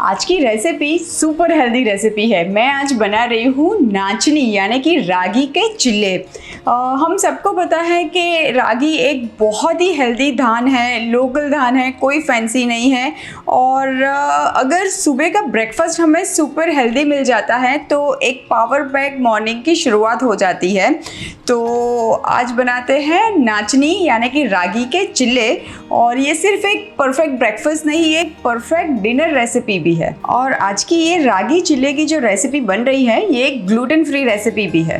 आज की recipe super healthy recipe है। मैं आज बना रही हूँ नाचनी यानी कि रागी के चिल्ले। हम सबको पता है कि रागी एक बहुत ही हेल्दी धान है, लोकल धान है, कोई फैंसी नहीं है। और अगर सुबह का ब्रेकफास्ट हमें सुपर हेल्दी मिल जाता है तो एक पावर पैक मॉर्निंग की शुरुआत हो जाती है। तो आज बनाते हैं नाचनी यानी कि रागी के चिल्ले। और ये सिर्फ एक परफेक्ट ब्रेकफास्ट नहीं, ये एक परफेक्ट डिनर रेसिपी भी है। और आज की ये रागी चिल्ले की जो रेसिपी बन रही है ये एक ग्लूटेन फ्री रेसिपी भी है।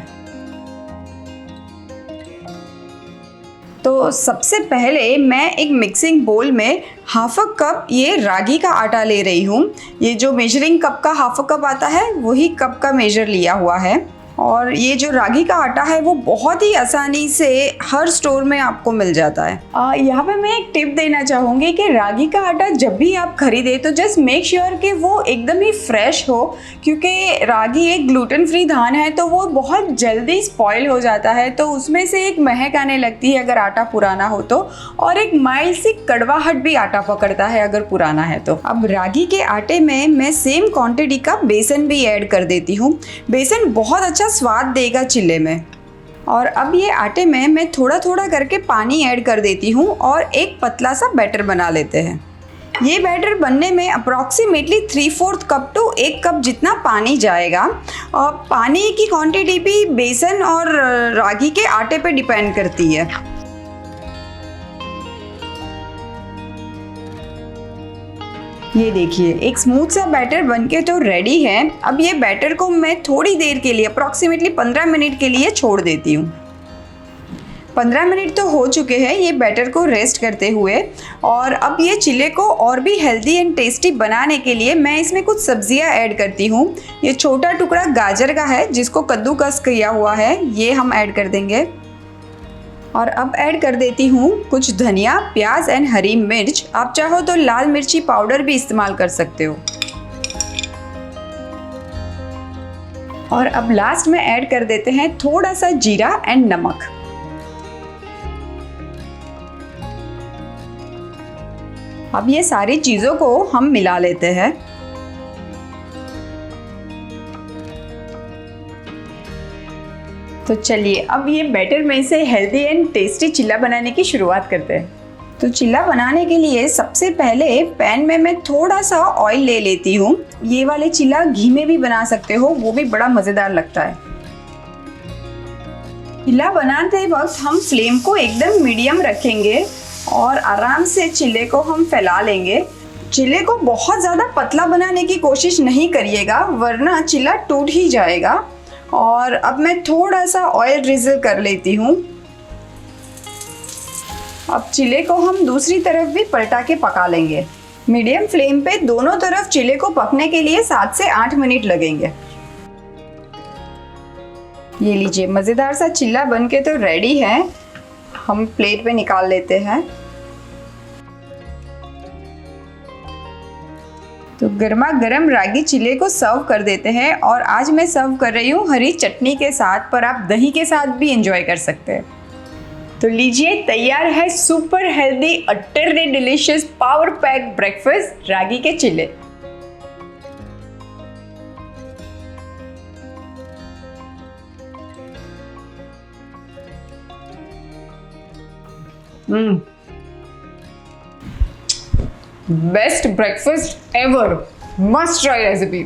तो सबसे पहले मैं एक मिक्सिंग बोल में हाफ अ कप ये रागी का आटा ले रही हूँ। ये जो मेजरिंग कप का हाफ अ कप आता है वही कप का मेजर लिया हुआ है। और ये जो रागी का आटा है वो बहुत ही आसानी से हर स्टोर में आपको मिल जाता है। यहाँ पे मैं एक टिप देना चाहूँगी कि रागी का आटा जब भी आप खरीदें तो जस्ट मेक श्योर कि वो एकदम ही फ्रेश हो, क्योंकि रागी एक ग्लूटेन फ्री धान है तो वो बहुत जल्दी स्पॉइल हो जाता है। तो उसमें से एक महक आने लगती है अगर आटा पुराना हो तो, और एक माइल्ड सी कड़वाहट भी आटा पकड़ता है अगर पुराना है तो। अब रागी के आटे में मैं सेम क्वांटिटी का बेसन भी ऐड कर देती हूँ। बेसन बहुत अच्छा स्वाद देगा चिल्ले में। और अब ये आटे में मैं थोड़ा थोड़ा करके पानी ऐड कर देती हूँ और एक पतला सा बैटर बना लेते हैं। ये बैटर बनने में अप्रॉक्सीमेटली 3/4 कप टू 1 कप जितना पानी जाएगा। और पानी की क्वांटिटी भी बेसन और रागी के आटे पे डिपेंड करती है। ये देखिए एक स्मूथ सा बैटर बनके तो रेडी है। अब ये बैटर को मैं थोड़ी देर के लिए अप्रॉक्सीमेटली 15 मिनट के लिए छोड़ देती हूँ। 15 मिनट तो हो चुके हैं ये बैटर को रेस्ट करते हुए। और अब ये चिल्ले को और भी हेल्दी एंड टेस्टी बनाने के लिए मैं इसमें कुछ सब्जियां ऐड करती हूँ। ये छोटा टुकड़ा गाजर का है जिसको कद्दूकस किया हुआ है, ये हम ऐड कर देंगे। और अब ऐड कर देती हूँ कुछ धनिया, प्याज एंड हरी मिर्च। आप चाहो तो लाल मिर्ची पाउडर भी इस्तेमाल कर सकते हो। और अब लास्ट में ऐड कर देते हैं थोड़ा सा जीरा एंड नमक। अब ये सारी चीज़ों को हम मिला लेते हैं। तो चलिए अब ये बैटर में से हेल्दी एंड टेस्टी चिल्ला बनाने की शुरुआत करते हैं। तो चिल्ला बनाने के लिए सबसे पहले पैन में मैं थोड़ा सा ऑयल ले लेती हूँ। ये वाले चिल्ला घी में भी बना सकते हो, वो भी बड़ा मज़ेदार लगता है। चिल्ला बनाते वक्त हम फ्लेम को एकदम मीडियम रखेंगे और आराम से चिल्ले को हम फैला लेंगे। चिल्ले को बहुत ज़्यादा पतला बनाने की कोशिश नहीं करिएगा वरना चिल्ला टूट ही जाएगा। और अब मैं थोड़ा सा ऑयल ड्रिजल कर लेती हूँ। अब चिल्ले को हम दूसरी तरफ भी पलटा के पका लेंगे। मीडियम फ्लेम पे दोनों तरफ चिल्ले को पकने के लिए 7 से 8 मिनट लगेंगे। ये लीजिए मज़ेदार सा चिल्ला बनके तो रेडी है। हम प्लेट पे निकाल लेते हैं। तो गर्मा गर्म रागी चिल्ले को सर्व कर देते हैं। और आज मैं सर्व कर रही हूँ हरी चटनी के साथ, पर आप दही के साथ भी एंजॉय कर सकते हैं। तो लीजिए तैयार है super healthy utterly delicious power pack breakfast ragi के चिल्ले। Best breakfast ever, must try recipe.